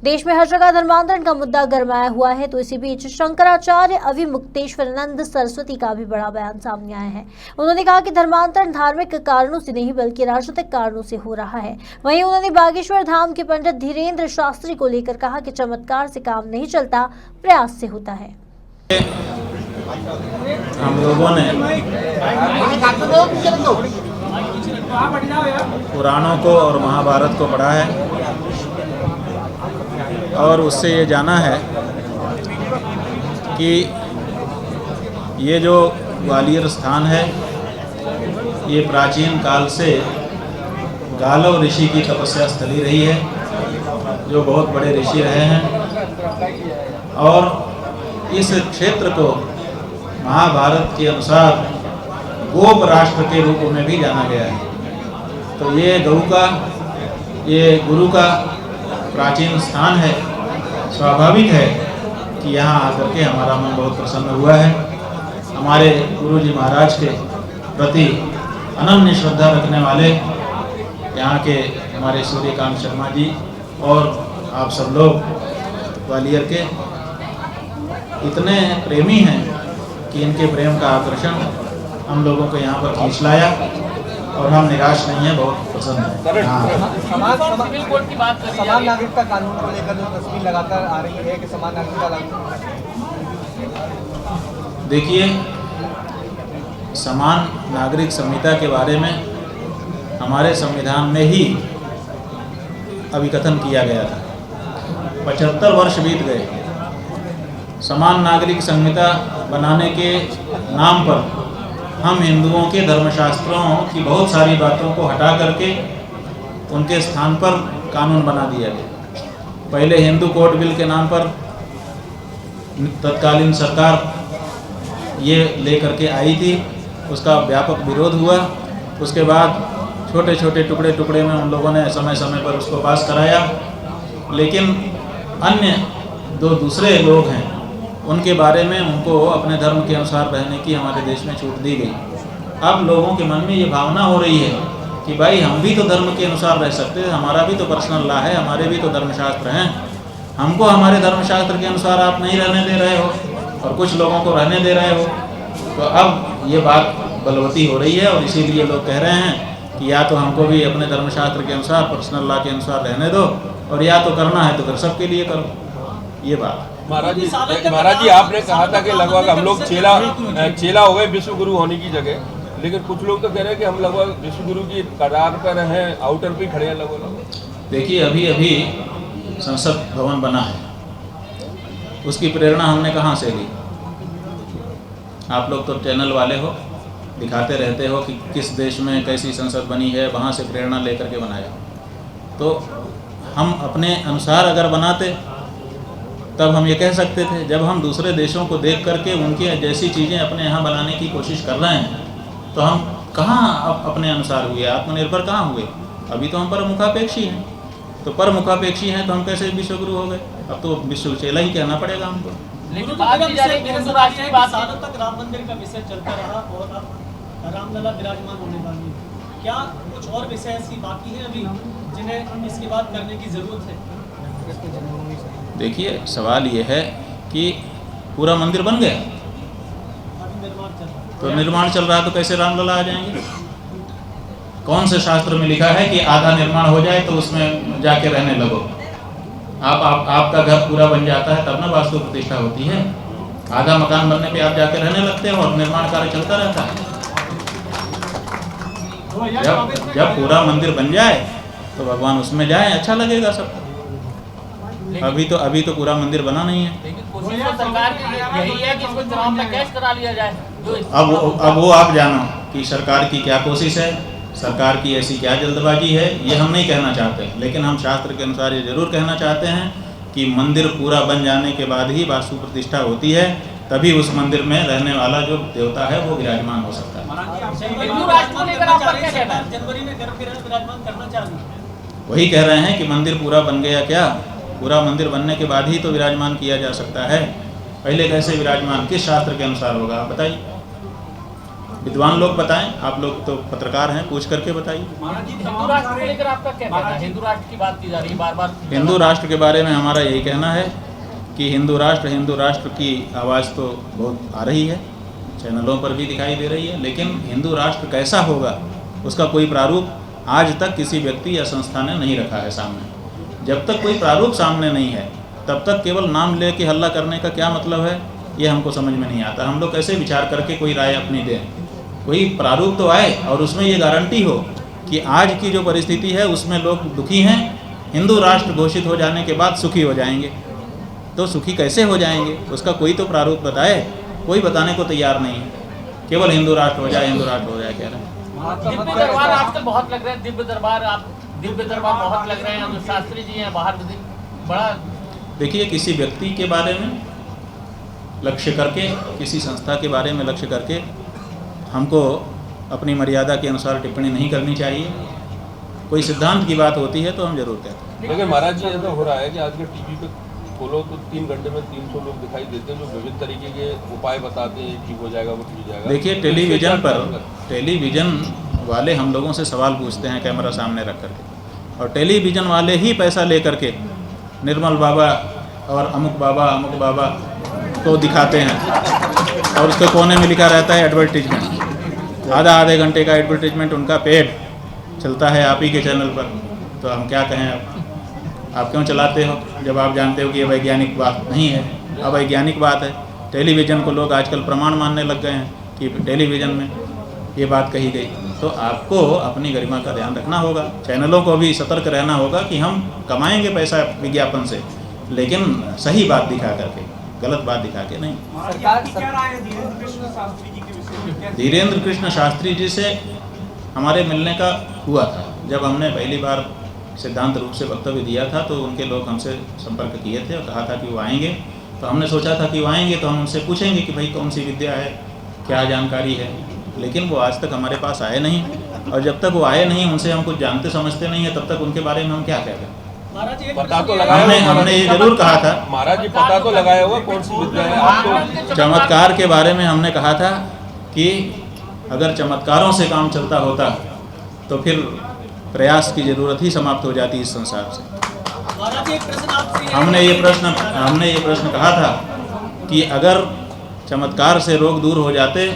देश में हर जगह धर्मांतरण का मुद्दा गरमाया हुआ है, तो इसी बीच शंकराचार्य अविमुक्तेश्वरानंद सरस्वती का भी बड़ा बयान सामने आया है। उन्होंने कहा कि धर्मांतरण धार्मिक कारणों से नहीं बल्कि राजनीतिक कारणों से हो रहा है। वहीं उन्होंने बागेश्वर धाम के पंडित धीरेन्द्र शास्त्री को लेकर कहा कि चमत्कार से काम नहीं चलता, प्रयास से होता है। हम लोगों ने पुराणों को और महाभारत को पढ़ा है और उससे ये जाना है कि ये जो ग्वालियर स्थान है ये प्राचीन काल से गालव ऋषि की तपस्या स्थली रही है, जो बहुत बड़े ऋषि रहे हैं। और इस क्षेत्र को महाभारत के अनुसार गोप राष्ट्र के रूप में भी जाना गया है। तो ये गौ का, ये गुरु का प्राचीन स्थान है। स्वाभाविक है कि यहाँ आकर के हमारा मन बहुत प्रसन्न हुआ है। हमारे गुरु जी महाराज के प्रति अनन्य श्रद्धा रखने वाले यहाँ के हमारे सूर्यकांत शर्मा जी और आप सब लोग ग्वालियर के इतने प्रेमी हैं कि इनके प्रेम का आकर्षण हम लोगों को यहाँ पर खींच लाया और हम निराश नहीं है, बहुत पसंद है। समान नागरिकता कानून को लेकर जो तस्वीर लगातार आ रही है कि समान नागरिकता लागू, देखिए, समान नागरिक संहिता के बारे में हमारे संविधान में ही अभिकथन किया गया था। 75 वर्ष बीत गए। समान नागरिक संहिता बनाने के नाम पर हम हिंदुओं के धर्मशास्त्रों की बहुत सारी बातों को हटा करके उनके स्थान पर कानून बना दिया गया। पहले हिंदू कोड बिल के नाम पर तत्कालीन सरकार ये लेकर के आई थी, उसका व्यापक विरोध हुआ। उसके बाद छोटे छोटे टुकड़े टुकड़े में उन लोगों ने समय समय पर उसको पास कराया, लेकिन अन्य दो दूसरे लोग हैं उनके बारे में उनको अपने धर्म के अनुसार रहने की हमारे देश में छूट दी गई। अब लोगों के मन में ये भावना हो रही है कि भाई हम भी तो धर्म के अनुसार रह सकते हैं, हमारा भी तो पर्सनल लॉ है, हमारे भी तो धर्मशास्त्र हैं, हमको हमारे धर्मशास्त्र के अनुसार आप नहीं रहने दे रहे हो और कुछ लोगों को रहने दे रहे हो। तो अब ये बात बलवती हो रही है और इसीलिए लोग कह रहे हैं कि या तो हमको भी अपने धर्मशास्त्र के अनुसार, पर्सनल लॉ के अनुसार रहने दो, और या तो करना है तो फिर सबके लिए करो। ये बात महाराज जी आपने कहा था कि लगभग हम लोग चेला हो गए विश्व गुरु होने की जगह, लेकिन कुछ लोग तो कह रहे हैं कि हम लगभग विश्व गुरु की कगार पर हैं, आउटर पे खड़े हैं लगभग। देखिए, अभी अभी संसद भवन बना है, उसकी प्रेरणा हमने कहाँ से ली? आप लोग तो चैनल वाले हो, दिखाते रहते हो कि किस देश में कैसी संसद बनी है, वहाँ से प्रेरणा लेकर के बनाया। तो हम अपने अनुसार अगर बनाते तब हम ये कह सकते थे। जब हम दूसरे देशों को देख करके उनके जैसी चीज़ें अपने यहाँ बनाने की कोशिश कर रहे हैं तो हम कहाँ अपने अनुसार हुए, आत्मनिर्भर कहाँ हुए? अभी तो हम परमुखापेक्षी हैं। तो परमुखापेक्षी हैं तो हम कैसे विश्वगुरु हो गए? अब तो विश्व चेला ही कहना पड़ेगा हमको। लेकिन तक राम मंदिर का विषय चलता रहा और अब रामलला विराजमान होने वाली है, क्या कुछ और विषय ऐसी बाकी हैं अभी जिन्हें इसके बाद करने की जरूरत है? देखिए, सवाल ये है कि पूरा मंदिर बन गया तो निर्माण चल रहा है तो कैसे रामलला आ जाएंगे? कौन से शास्त्र में लिखा है कि आधा निर्माण हो जाए तो उसमें जाके रहने लगो? आपका घर पूरा बन जाता है तब ना वास्तु प्रतिष्ठा होती है। आधा मकान बनने पे आप जाके रहने लगते हो और निर्माण कार्य चलता रहता है। जब पूरा मंदिर बन जाए तो भगवान उसमें जाए, अच्छा लगेगा सबको। अभी तो पूरा मंदिर बना नहीं है। लेकिन कोशिश तो सरकार की यही है कि इसको चुनाव में कैश करा लिया जाए। अब वो आप जानो कि सरकार की क्या कोशिश है, सरकार की ऐसी क्या जल्दबाजी है, ये हम नहीं कहना चाहते। लेकिन हम शास्त्र के अनुसार ये जरूर कहना चाहते हैं कि मंदिर पूरा बन जाने के बाद ही वास्तु प्रतिष्ठा होती है, तभी उस मंदिर में रहने वाला जो देवता है वो विराजमान हो सकता है। जनवरी में विराजमान करना चाहिए। वही कह रहे हैं कि मंदिर पूरा बन गया क्या? पूरा मंदिर बनने के बाद ही तो विराजमान किया जा सकता है। पहले कैसे विराजमान, किस शास्त्र के अनुसार होगा बताइए? विद्वान लोग बताएं, आप लोग तो पत्रकार हैं, पूछ करके बताइए। हिंदू राष्ट्र को लेकर आपका क्या कहना है? हिंदू राष्ट्र की बात की जा रही है बार बार। हिंदू राष्ट्र के बारे में हमारा यही कहना है कि हिंदू राष्ट्र की आवाज़ तो बहुत आ रही है, चैनलों पर भी दिखाई दे रही है, लेकिन हिंदू राष्ट्र कैसा होगा उसका कोई प्रारूप आज तक किसी व्यक्ति या संस्था ने नहीं रखा है सामने। जब तक कोई प्रारूप सामने नहीं है तब तक केवल नाम ले के हल्ला करने का क्या मतलब है, ये हमको समझ में नहीं आता। हम लोग कैसे विचार करके कोई राय अपनी दें? कोई प्रारूप तो आए और उसमें ये गारंटी हो कि आज की जो परिस्थिति है उसमें लोग दुखी हैं, हिंदू राष्ट्र घोषित हो जाने के बाद सुखी हो जाएंगे। तो सुखी कैसे हो जाएंगे उसका कोई तो प्रारूप बताए, कोई बताने को तैयार नहीं है, केवल हिंदू राष्ट्र हो जाए, हिंदू राष्ट्र हो जाए कह रहे हैं। दिव्य दरबार आजकल बहुत लग रहे हैं, दिव्य दरबार बहुत लग रहे हैं, जो शास्त्री जी हैं बाहर बड़ा। देखिए, किसी व्यक्ति के बारे में लक्ष्य करके, किसी संस्था के बारे में लक्ष्य करके हमको अपनी मर्यादा के अनुसार टिप्पणी नहीं करनी चाहिए। कोई सिद्धांत की बात होती है तो हम जरूर कहते हैं। लेकिन महाराज जी ऐसा हो रहा है कि आज के टीवी पे खोलो तो 3 घंटे में 300 लोग दिखाई देते हैं जो विभिन्न तरीके के उपाय बताते हैं, ठीक हो जाएगा, वो ठीक हो जाएगा। देखिए, टेलीविज़न वाले हम लोगों से सवाल पूछते हैं कैमरा सामने रख करके, और टेलीविज़न वाले ही पैसा ले करके निर्मल बाबा और अमुक बाबा को दिखाते हैं और उसके कोने में लिखा रहता है एडवर्टीजमेंट। आधे घंटे का एडवर्टीजमेंट उनका पेड चलता है आप ही के चैनल पर। तो हम क्या कहें, आप क्यों चलाते हो जब आप जानते हो कि ये वैज्ञानिक बात नहीं है, अवैज्ञानिक बात है। टेलीविज़न को लोग आजकल प्रमाण मानने लग गए हैं कि टेलीविज़न में ये बात कही गई। तो आपको अपनी गरिमा का ध्यान रखना होगा, चैनलों को भी सतर्क रहना होगा कि हम कमाएंगे पैसा विज्ञापन से, लेकिन सही बात दिखा करके, गलत बात दिखा के नहीं। धीरेन्द्र कृष्ण शास्त्री जी से हमारे मिलने का हुआ था। जब हमने पहली बार सिद्धांत रूप से वक्तव्य दिया था तो उनके लोग हमसे संपर्क किए थे और कहा था कि वो आएंगे। तो हमने सोचा था कि वो आएंगे तो हम उनसे पूछेंगे कि भाई कौन सी विद्या है, क्या जानकारी है, लेकिन वो आज तक हमारे पास आए नहीं। और जब तक वो आए नहीं, उनसे हम कुछ जानते समझते नहीं है, तब तक उनके बारे में हम क्या कहें। पता तो लगाया, हमने ये जरूर कहा था, महाराज जी पता तो लगाया हुआ कौन सी विद्या है आपको। चमत्कार के बारे में हमने कहा था कि अगर चमत्कारों से काम चलता होता तो फिर प्रयास की जरूरत ही समाप्त हो जाती इस संसार से। हमने ये प्रश्न कहा था कि अगर चमत्कार से रोग दूर हो जाते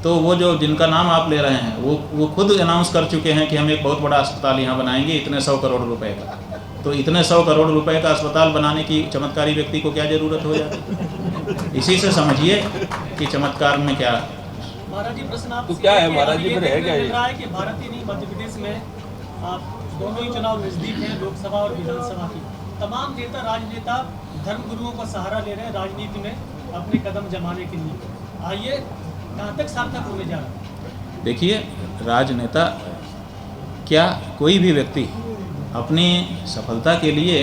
तो वो जो जिनका नाम आप ले रहे हैं वो खुद अनाउंस कर चुके हैं कि हम एक बहुत बड़ा अस्पताल यहाँ बनाएंगे इतने 100 करोड़ रुपए का। तो इतने 100 करोड़ रुपए का अस्पताल बनाने की चमत्कारी व्यक्ति को क्या जरूरत हो जाती। इसी से समझिए कि चमत्कार में क्या। महाराज जी प्रश्न आप तो क्या है महाराज जी, फिर है क्या ये? रहा है कि भारतीय नहीं मध्य प्रदेश में आप दोनों ही चुनाव नजदीक हैं, लोकसभा और विधानसभा की। तमाम नेता राजनेता धर्म गुरुओं का सहारा ले रहे हैं राजनीति में अपने कदम जमाने के लिए। आइए कहाँ तक सार्थक होने जा रहा है? देखिए, राजनेता क्या कोई भी व्यक्ति अपनी सफलता के लिए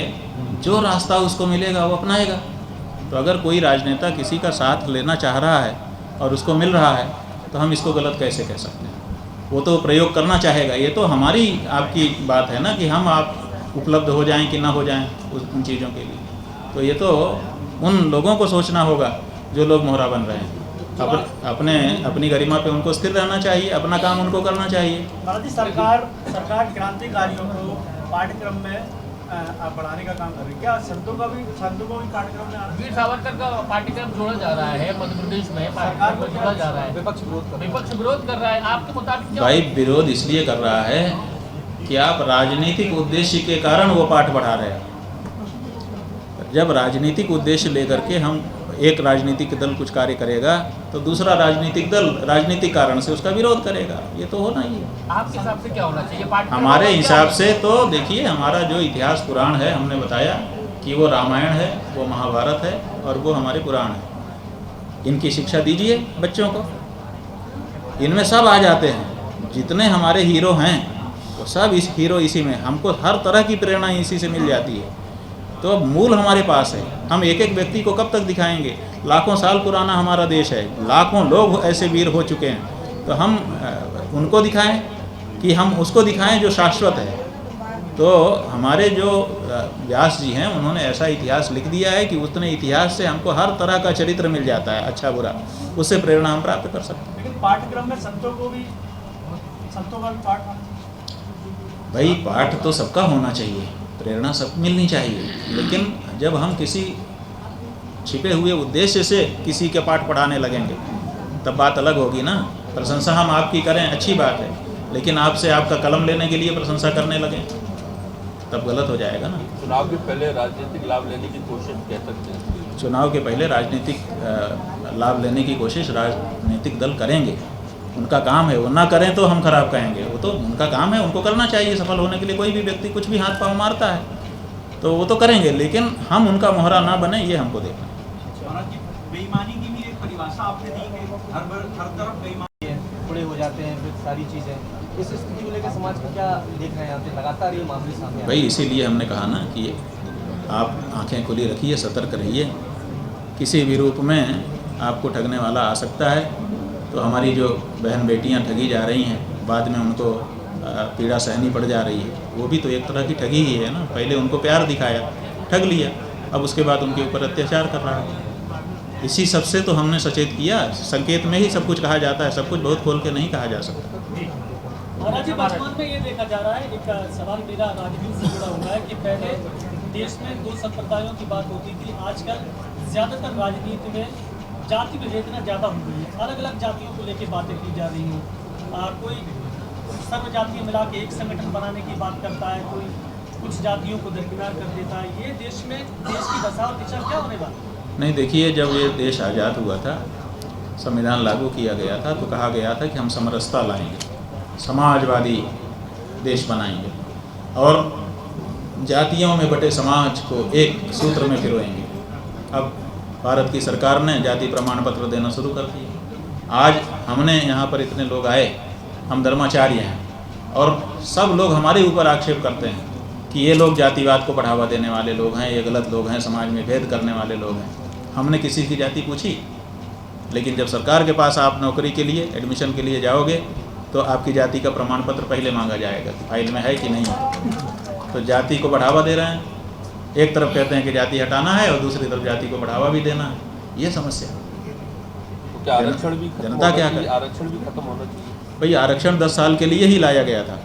जो रास्ता उसको मिलेगा वो अपनाएगा। तो अगर कोई राजनेता किसी का साथ लेना चाह रहा है और उसको मिल रहा है तो हम इसको गलत कैसे कह सकते हैं। वो तो प्रयोग करना चाहेगा। ये तो हमारी आपकी बात है ना कि हम आप उपलब्ध हो जाएं कि ना हो जाएं उन चीज़ों के लिए। तो ये तो उन लोगों को सोचना होगा जो लोग मोहरा बन रहे हैं। अपनी गरिमा पे उनको स्थिर रहना चाहिए, अपना काम उनको करना चाहिए। भारतीय सरकार क्रांतिकारियों को पाठ्यक्रम में बढ़ाने का काम कर रही है। क्या संतों को भी पाठ्यक्रम में आना? वीर सावरकर का पाठ्यक्रम जोड़ा जा रहा है मध्य प्रदेश में, सरकार को जोड़ा जा रहा है, विपक्ष विरोध कर रहा है। आपके मुताबिक क्या? भाई, विरोध इसलिए कर रहा है कि आप राजनीतिक उद्देश्य के कारण वो पाठ बढ़ा रहे हैं। जब राजनीतिक उद्देश्य लेकर के हम एक राजनीतिक दल कुछ कार्य करेगा तो दूसरा राजनीतिक दल राजनीतिक कारण से उसका विरोध करेगा। ये तो होना ही है। आपके हिसाब से क्या होना चाहिए पाठ्यक्रम? हमारे हिसाब से तो देखिए, हमारा जो इतिहास पुराण है, हमने बताया कि वो रामायण है, वो महाभारत है और वो हमारे पुराण है। इनकी शिक्षा दीजिए बच्चों को, इनमें सब आ जाते हैं। जितने हमारे हीरो हैं वो सब इसी में, हमको हर तरह की प्रेरणा इसी से मिल जाती है। तो अब मूल हमारे पास है। हम एक एक व्यक्ति को कब तक दिखाएंगे? लाखों साल पुराना हमारा देश है, लाखों लोग ऐसे वीर हो चुके हैं। तो हम उनको दिखाएं कि हम उसको दिखाएं जो शाश्वत है। तो हमारे जो व्यास जी हैं उन्होंने ऐसा इतिहास लिख दिया है कि उतने इतिहास से हमको हर तरह का चरित्र मिल जाता है, अच्छा बुरा, उससे प्रेरणा हम प्राप्त कर सकते हैं। पाठ्यक्रम में संतों का भी पाठ भाई पाठ तो सबका होना चाहिए, प्रेरणा सबको मिलनी चाहिए, लेकिन जब हम किसी छिपे हुए उद्देश्य से किसी के पाठ पढ़ाने लगेंगे तब बात अलग होगी ना। प्रशंसा हम आपकी करें अच्छी बात है, लेकिन आपसे आपका कलम लेने के लिए प्रशंसा करने लगें तब गलत हो जाएगा ना। चुनाव के पहले राजनीतिक लाभ लेने की कोशिश कह सकते हैं। चुनाव के पहले राजनीतिक लाभ लेने की कोशिश राजनीतिक दल करेंगे, उनका काम है। वो ना करें तो हम खराब कहेंगे, वो तो उनका काम है, उनको करना चाहिए। सफल होने के लिए कोई भी व्यक्ति कुछ भी हाथ पाँव मारता है तो वो तो करेंगे, लेकिन हम उनका मोहरा ना बने ये हमको देखना है। बेईमानी की भी एक परिभाषा आपने दी है, हर तरफ बेईमानी है, पूरे हो जाते हैं फिर सारी चीज़ें। इस स्थिति को लेकर समाज का क्या देख रहे हैं यहाँ पे? लगातार ये मामले सामने भाई इसीलिए हमने कहा ना कि आप आंखें खुली रखिए, सतर्क रहिए। किसी भी रूप में आपको ठगने वाला आ सकता है। तो हमारी जो बहन बेटियां ठगी जा रही हैं, बाद में उनको पीड़ा सहनी पड़ जा रही है, वो भी तो एक तरह की ठगी ही है ना। पहले उनको प्यार दिखाया, ठग लिया, अब उसके बाद उनके ऊपर अत्याचार कर रहा है। इसी सबसे तो हमने सचेत किया। संकेत में ही सब कुछ कहा जाता है, सब कुछ बहुत खोल के नहीं कहा जा सकता। महाराज जी, वर्तमान में ये देखा जा रहा है, एक सवाल मेरा राजनीति से जुड़ा हुआ है कि पहले देश में 2 संप्रदायों की बात होती थी, आजकल ज़्यादातर राजनीति में जाति विभेदना ज़्यादा हो गई है। अलग अलग जातियों को लेकर बातें की जा रही हैं। कोई सर्व जातियों मिला के एक संगठन बनाने की बात करता है, कोई कुछ जातियों को दरकिनार कर देता है। ये देश में देश की दशा और दिशा क्या होने वाली? नहीं, देखिए, जब ये देश आज़ाद हुआ था, संविधान लागू किया गया था, तो कहा गया था कि हम समरसता लाएंगे, समाजवादी देश बनाएंगे और जातियों में बटे समाज को एक सूत्र में पिरोएंगे। अब भारत की सरकार ने जाति प्रमाण पत्र देना शुरू कर दिया। आज हमने यहाँ पर इतने लोग आए, हम धर्माचार्य हैं और सब लोग हमारे ऊपर आक्षेप करते हैं कि ये लोग जातिवाद को बढ़ावा देने वाले लोग हैं, ये गलत लोग हैं, समाज में भेद करने वाले लोग हैं। हमने किसी की जाति पूछी? लेकिन जब सरकार के पास आप नौकरी के लिए, एडमिशन के लिए जाओगे तो आपकी जाति का प्रमाण पत्र पहले मांगा जाएगा कि फाइल में है कि नहीं है। तो जाति को बढ़ावा दे रहे हैं। एक तरफ कहते हैं कि जाति हटाना है और दूसरी तरफ जाति को बढ़ावा भी देना है। ये समस्या है। तो क्या आरक्षण भी जनता क्या करे? आरक्षण भी खत्म होना चाहिए। भाई आरक्षण 10 साल के लिए ही लाया गया था।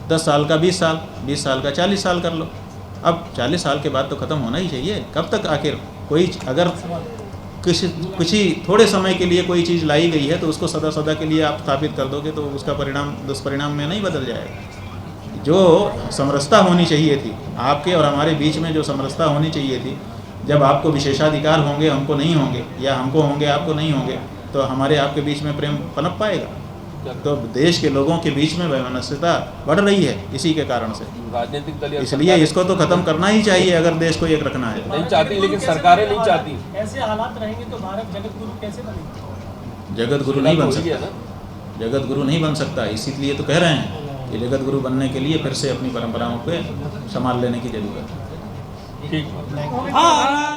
10 साल का 20 साल, 20 साल का 40 साल कर लो। अब 40 साल के बाद तो ख़त्म होना ही चाहिए। कब तक आखिर कोई अगर कुछ ही थोड़े समय के लिए कोई चीज़ लाई गई है तो उसको सदा सदा के लिए आप स्थापित कर दोगे तो उसका परिणाम दुष्परिणाम में नहीं बदल जाएगा। जो समरसता होनी चाहिए थी आपके और हमारे बीच में, जो समरसता होनी चाहिए थी, जब आपको विशेषाधिकार होंगे हमको नहीं होंगे, या हमको होंगे आपको नहीं होंगे, तो हमारे आपके बीच में प्रेम पनप पाएगा? तो देश के लोगों के बीच में वैमनस्यता बढ़ रही है इसी के कारण से। राजनीतिक दल इसलिए इसको तो खत्म करना ही चाहिए अगर देश को एक रखना है। नहीं चाहती, लेकिन सरकारें नहीं चाहती। ऐसे हालात रहेंगे तो भारत जगत गुरु कैसे बनेगा? जगत गुरु नहीं बन सकता, जगत गुरु नहीं बन सकता। इसीलिए तो कह रहे हैं कि जगत गुरु बनने के लिए फिर से अपनी परंपराओं को संभाल लेने की जरूरत है। ठीक।